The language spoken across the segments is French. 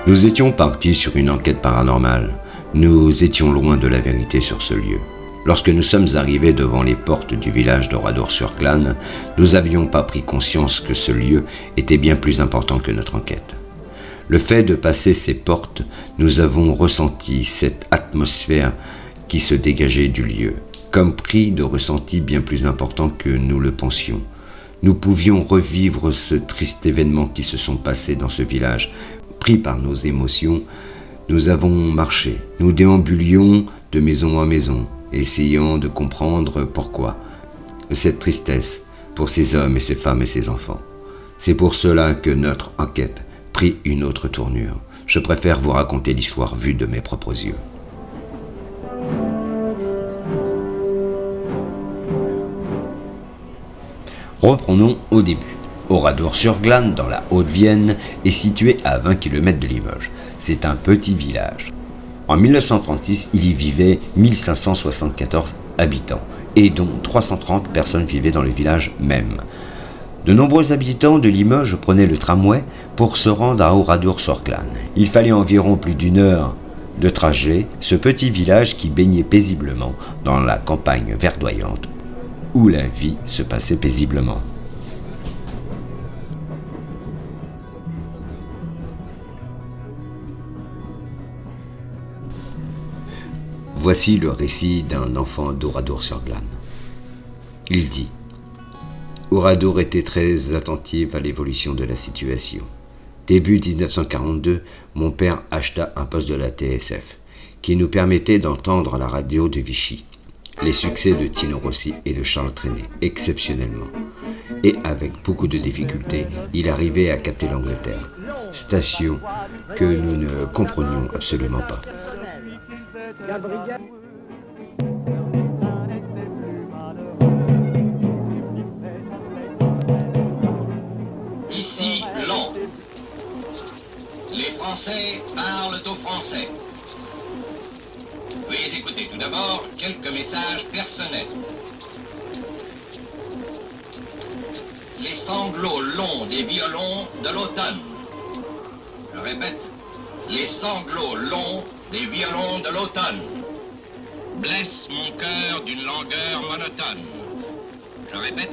Nous étions partis sur une enquête paranormale. Nous étions loin de la vérité sur ce lieu. Lorsque nous sommes arrivés devant les portes du village d'Oradour-sur-Glane, nous n'avions pas pris conscience que ce lieu était bien plus important que notre enquête. Le fait de passer ces portes, nous avons ressenti cette atmosphère qui se dégageait du lieu, comme pris de ressentis bien plus importants que nous le pensions. Nous pouvions revivre ce triste événement qui se sont passés dans ce village. Pris par nos émotions, nous avons marché, nous déambulions de maison en maison, essayant de comprendre pourquoi cette tristesse pour ces hommes et ces femmes et ces enfants. C'est pour cela que notre enquête prit une autre tournure. Je préfère vous raconter l'histoire vue de mes propres yeux. Reprenons au début. Oradour-sur-Glane, dans la Haute-Vienne, est situé à 20 km de Limoges. C'est un petit village. En 1936, il y vivait 1574 habitants, et dont 330 personnes vivaient dans le village même. De nombreux habitants de Limoges prenaient le tramway pour se rendre à Oradour-sur-Glane. Il fallait environ plus d'une heure de trajet, ce petit village qui baignait paisiblement dans la campagne verdoyante, où la vie se passait paisiblement. Voici le récit d'un enfant d'Oradour-sur-Glane. Il dit « Oradour était très attentive à l'évolution de la situation. Début 1942, mon père acheta un poste de la TSF qui nous permettait d'entendre à la radio de Vichy les succès de Tino Rossi et de Charles Trenet, exceptionnellement. Et avec beaucoup de difficultés, il arrivait à capter l'Angleterre, station que nous ne comprenions absolument pas. Ici, Londres. Les Français parlent aux Français. Veuillez écouter tout d'abord quelques messages personnels. Les sanglots longs des violons de l'automne. Je répète, les sanglots longs des violons de l'automne blessent mon cœur d'une langueur monotone. Je répète,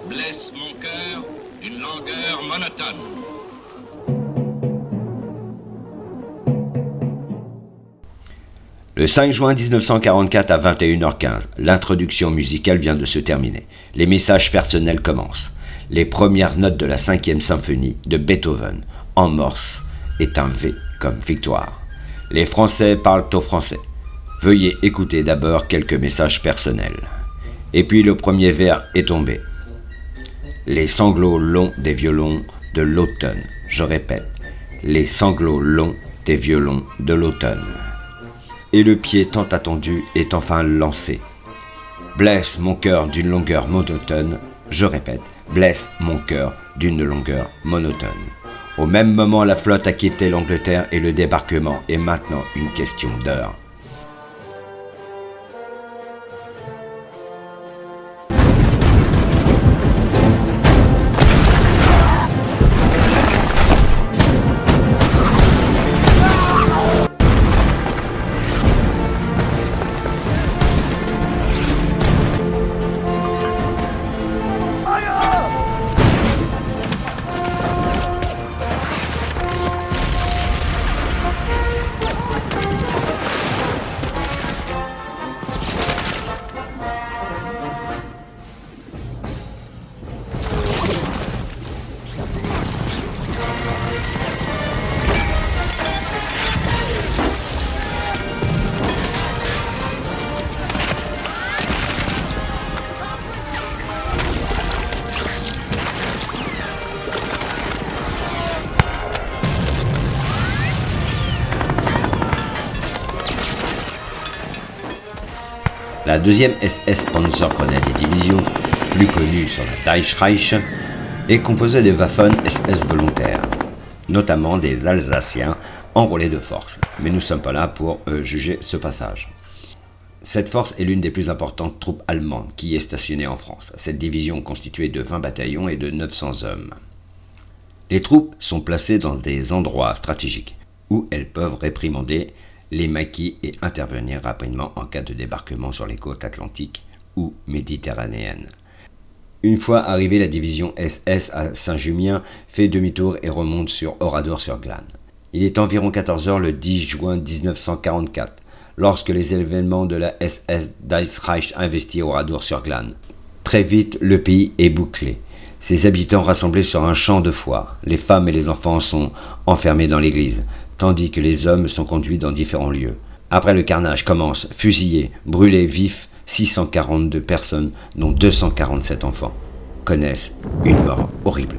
blessent mon cœur d'une langueur monotone. Le 5 juin 1944 à 21h15, l'introduction musicale vient de se terminer. Les messages personnels commencent. Les premières notes de la 5e symphonie de Beethoven, en morse, est un V comme victoire. Les Français parlent aux Français. Veuillez écouter d'abord quelques messages personnels. Et puis le premier vers est tombé. Les sanglots longs des violons de l'automne. Je répète, les sanglots longs des violons de l'automne. Et le pied tant attendu est enfin lancé. Blesse mon cœur d'une longueur monotone. Je répète, blesse mon cœur d'une longueur monotone. Au même moment, la flotte a quitté l'Angleterre et le débarquement est maintenant une question d'heure. La deuxième SS Panzergrenadier-Division, plus connue sur la Deichreich, est composée de Waffen SS volontaires, notamment des Alsaciens enrôlés de force. Mais nous ne sommes pas là pour juger ce passage. Cette force est l'une des plus importantes troupes allemandes qui est stationnée en France. Cette division est constituée de 20 bataillons et de 900 hommes. Les troupes sont placées dans des endroits stratégiques où elles peuvent réprimander les maquis et intervenir rapidement en cas de débarquement sur les côtes atlantiques ou méditerranéennes. Une fois arrivée, la division SS à Saint-Junien fait demi-tour et remonte sur Oradour-sur-Glane. Il est environ 14 h le 10 juin 1944, lorsque les événements de la SS Deichreich investit Oradour-sur-Glane. Très vite, le pays est bouclé. Ses habitants rassemblés sur un champ de foire. Les femmes et les enfants sont enfermés dans l'église, tandis que les hommes sont conduits dans différents lieux. Après, le carnage commence, fusillés, brûlés vifs, 642 personnes, dont 247 enfants, connaissent une mort horrible.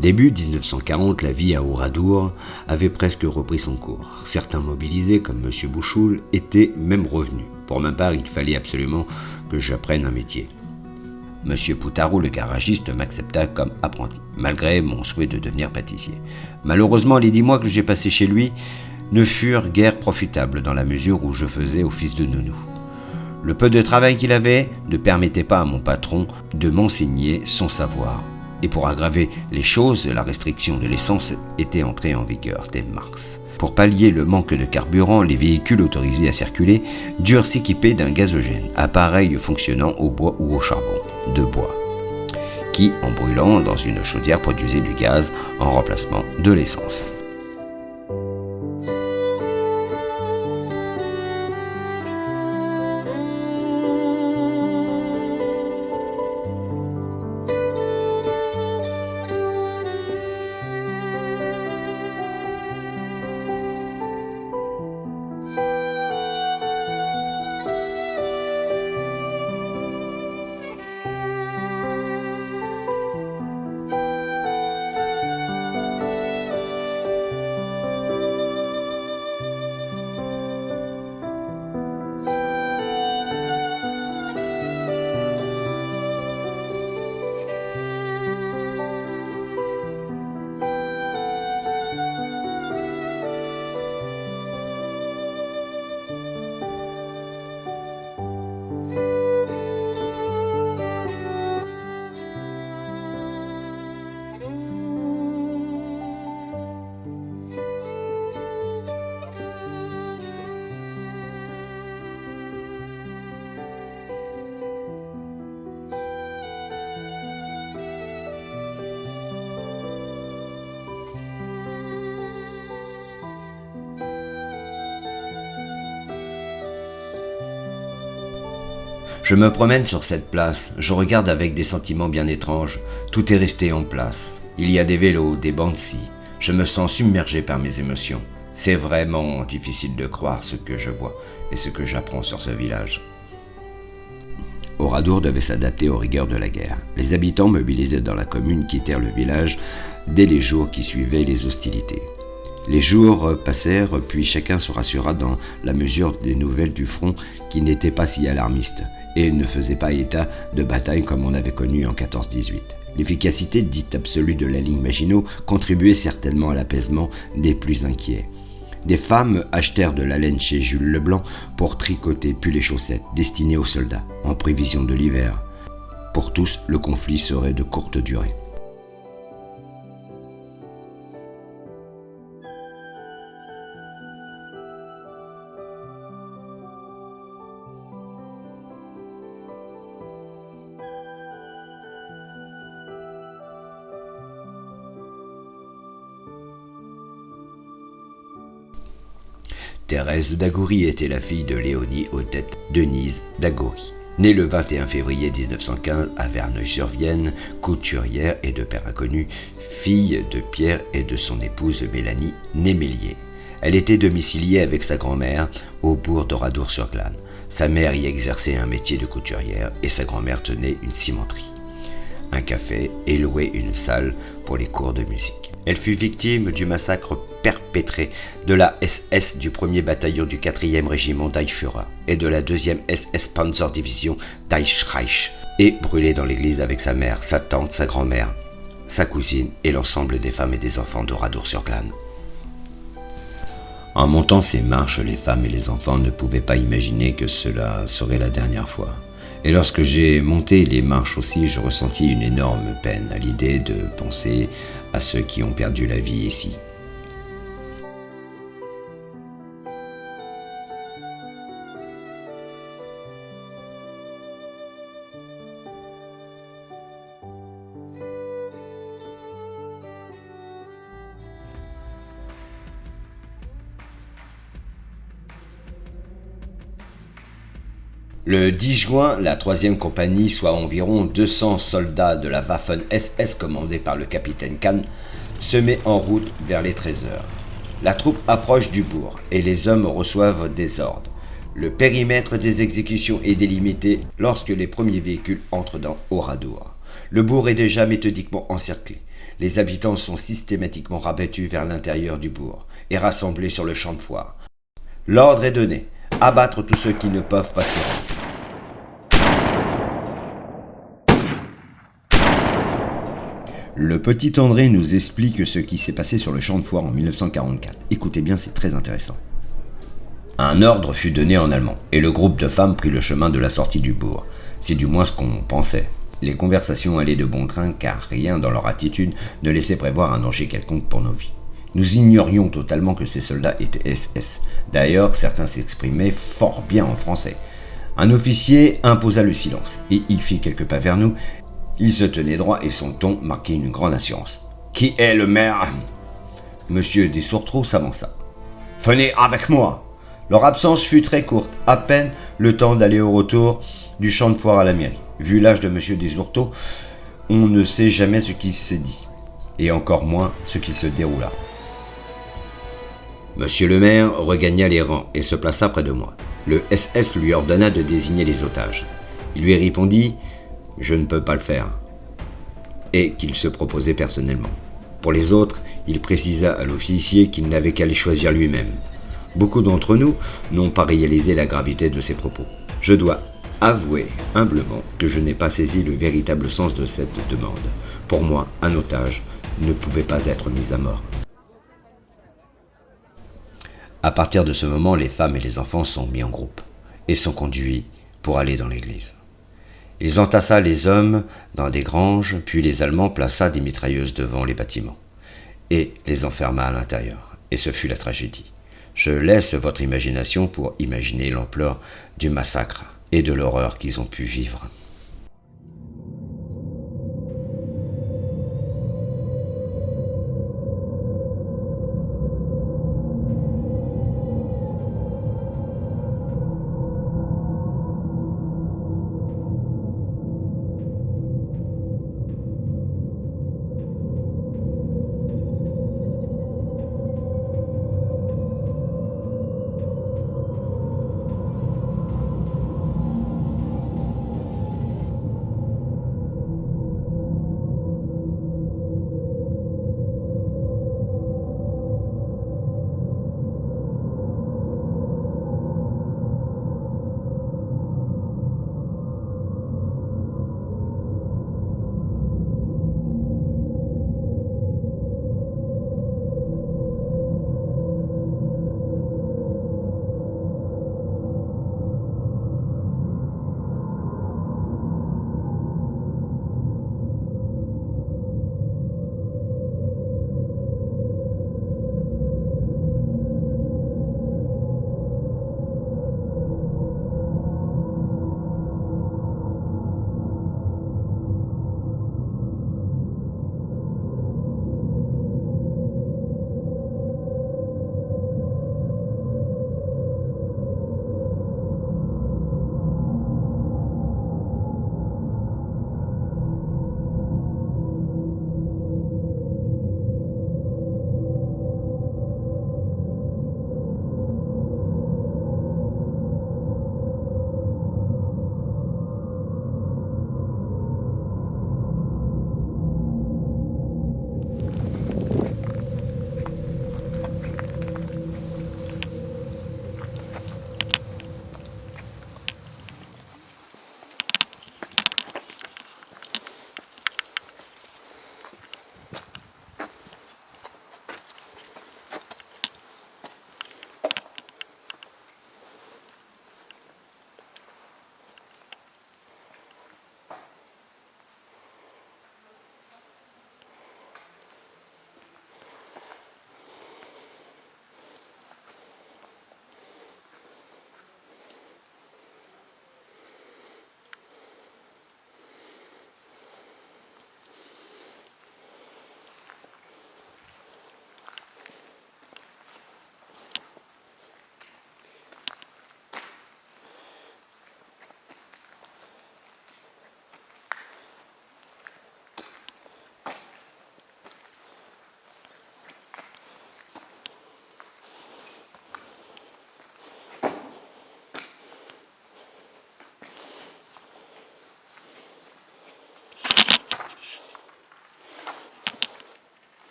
Début 1940, la vie à Oradour avait presque repris son cours. Certains mobilisés, comme M. Bouchoul, étaient même revenus. Pour ma part, il fallait absolument que j'apprenne un métier. M. Poutarou, le garagiste, m'accepta comme apprenti, malgré mon souhait de devenir pâtissier. Malheureusement, les 10 mois que j'ai passés chez lui ne furent guère profitables dans la mesure où je faisais office de nounou. Le peu de travail qu'il avait ne permettait pas à mon patron de m'enseigner son savoir. Et pour aggraver les choses, la restriction de l'essence était entrée en vigueur dès mars. Pour pallier le manque de carburant, les véhicules autorisés à circuler durent s'équiper d'un gazogène, appareil fonctionnant au bois ou au charbon de bois, qui, en brûlant dans une chaudière, produisait du gaz en remplacement de l'essence. Je me promène sur cette place, je regarde avec des sentiments bien étranges, tout est resté en place. Il y a des vélos, des bancs de scie, je me sens submergé par mes émotions. C'est vraiment difficile de croire ce que je vois et ce que j'apprends sur ce village. Oradour devait s'adapter aux rigueurs de la guerre. Les habitants mobilisés dans la commune quittèrent le village dès les jours qui suivaient les hostilités. Les jours passèrent, puis chacun se rassura dans la mesure des nouvelles du front qui n'étaient pas si alarmistes et ne faisaient pas état de bataille comme on avait connu en 14-18. L'efficacité dite absolue de la ligne Maginot contribuait certainement à l'apaisement des plus inquiets. Des femmes achetèrent de la laine chez Jules Leblanc pour tricoter pulls et chaussettes destinés aux soldats, en prévision de l'hiver. Pour tous, le conflit serait de courte durée. Thérèse d'Agouri était la fille de Léonie Odette Denise d'Agouri, née le 21 février 1915 à Verneuil-sur-Vienne, couturière et de père inconnu, fille de Pierre et de son épouse Mélanie, née Mélier. Elle était domiciliée avec sa grand-mère au bourg d'Oradour-sur-Glane. Sa mère y exerçait un métier de couturière et sa grand-mère tenait une cimenterie, un café et louait une salle pour les cours de musique. Elle fut victime du massacre perpétré de la SS du 1er bataillon du 4e régiment d'Eichführer et de la 2e SS Panzerdivision d'Eichreich et brûlée dans l'église avec sa mère, sa tante, sa grand-mère, sa cousine et l'ensemble des femmes et des enfants d'Oradour-sur-Glane. En montant ces marches, les femmes et les enfants ne pouvaient pas imaginer que cela serait la dernière fois. Et lorsque j'ai monté les marches aussi, je ressentis une énorme peine à l'idée de penser à ceux qui ont perdu la vie ici. Le 10 juin, la 3e compagnie, soit environ 200 soldats de la Waffen-SS commandée par le capitaine Kahn, se met en route vers les 13 heures. La troupe approche du bourg et les hommes reçoivent des ordres. Le périmètre des exécutions est délimité lorsque les premiers véhicules entrent dans Oradour. Le bourg est déjà méthodiquement encerclé. Les habitants sont systématiquement rabattus vers l'intérieur du bourg et rassemblés sur le champ de foire. L'ordre est donné, abattre tous ceux qui ne peuvent pas s'y rendre. Le petit André nous explique ce qui s'est passé sur le champ de foire en 1944. Écoutez bien, c'est très intéressant. Un ordre fut donné en allemand, et le groupe de femmes prit le chemin de la sortie du bourg. C'est du moins ce qu'on pensait. Les conversations allaient de bon train, car rien dans leur attitude ne laissait prévoir un danger quelconque pour nos vies. Nous ignorions totalement que ces soldats étaient SS. D'ailleurs, certains s'exprimaient fort bien en français. Un officier imposa le silence, et il fit quelques pas vers nous. Il se tenait droit et son ton marquait une grande assurance. « Qui est le maire ?» Monsieur Desourteaux s'avança. « Venez avec moi !» Leur absence fut très courte, à peine le temps d'aller au retour du champ de foire à la mairie. Vu l'âge de Monsieur Desourteaux, on ne sait jamais ce qui se dit, et encore moins ce qui se déroula. Monsieur le maire regagna les rangs et se plaça près de moi. Le SS lui ordonna de désigner les otages. Il lui répondit « Je ne peux pas le faire » et qu'il se proposait personnellement. Pour les autres, il précisa à l'officier qu'il n'avait qu'à les choisir lui-même. Beaucoup d'entre nous n'ont pas réalisé la gravité de ses propos. Je dois avouer humblement que je n'ai pas saisi le véritable sens de cette demande. Pour moi, un otage ne pouvait pas être mis à mort. À partir de ce moment, les femmes et les enfants sont mis en groupe et sont conduits pour aller dans l'église. Ils entassa les hommes dans des granges, puis les Allemands plaça des mitrailleuses devant les bâtiments et les enferma à l'intérieur. Et ce fut la tragédie. Je laisse votre imagination pour imaginer l'ampleur du massacre et de l'horreur qu'ils ont pu vivre.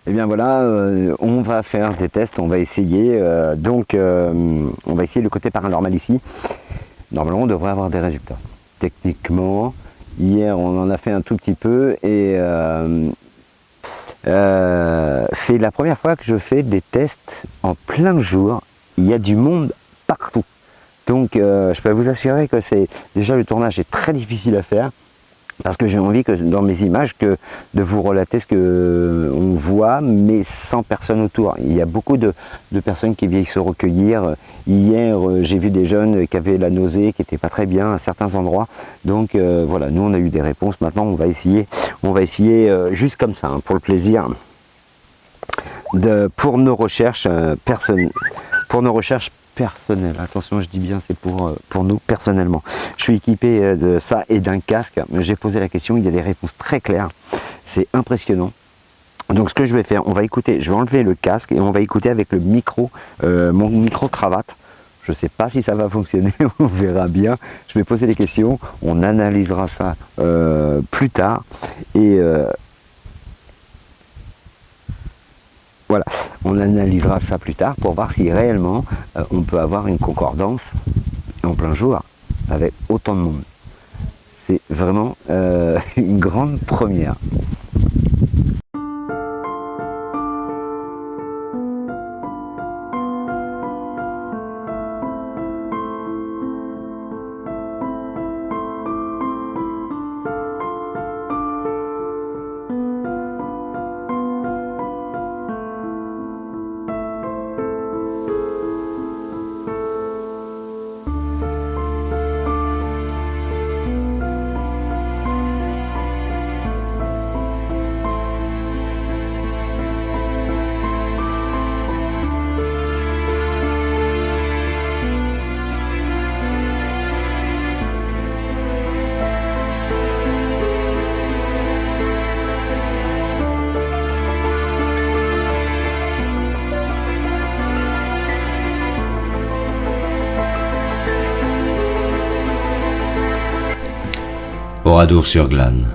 Et bien voilà, on va faire des tests, on va essayer. On va essayer le côté paranormal ici. Normalement, on devrait avoir des résultats. Techniquement, hier, on en a fait un tout petit peu et c'est la première fois que je fais des tests en plein jour. Il y a du monde partout. Donc, je peux vous assurer que déjà le tournage est très difficile à faire. Parce que j'ai envie que dans mes images de vous relater ce qu'on voit, mais sans personne autour. Il y a beaucoup de personnes qui viennent se recueillir. Hier, j'ai vu des jeunes qui avaient la nausée, qui n'étaient pas très bien à certains endroits. Donc voilà, nous on a eu des réponses. Maintenant on va essayer juste comme ça, hein, pour le plaisir, pour nos recherches personnelles. Attention, je dis bien, c'est pour nous personnellement. Je suis équipé de ça et d'un casque. J'ai posé la question, il y a des réponses très claires. C'est impressionnant. Donc ce que je vais faire, on va écouter, je vais enlever le casque et on va écouter avec le micro, mon micro-cravate. Je ne sais pas si ça va fonctionner, on verra bien. Je vais poser des questions, on analysera ça plus tard. Et voilà, on analysera ça plus tard pour voir si réellement on peut avoir une concordance en plein jour avec autant de monde. C'est vraiment une grande première. Oradour-sur-Glane.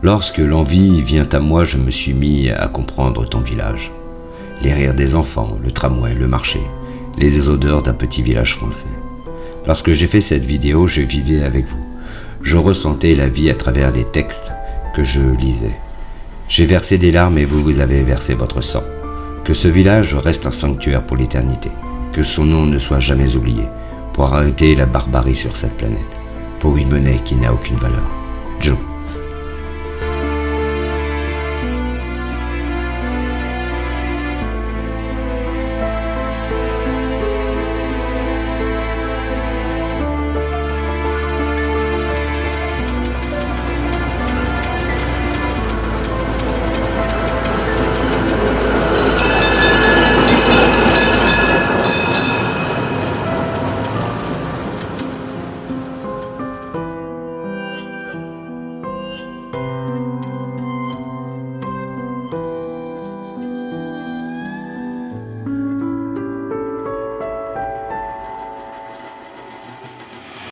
Lorsque l'envie vient à moi, je me suis mis à comprendre ton village. Les rires des enfants, le tramway, le marché, les odeurs d'un petit village français. Lorsque j'ai fait cette vidéo, je vivais avec vous. Je ressentais la vie à travers les textes que je lisais. J'ai versé des larmes et vous avez versé votre sang. Que ce village reste un sanctuaire pour l'éternité. Que son nom ne soit jamais oublié, pour arrêter la barbarie sur cette planète, pour une monnaie qui n'a aucune valeur. Joe.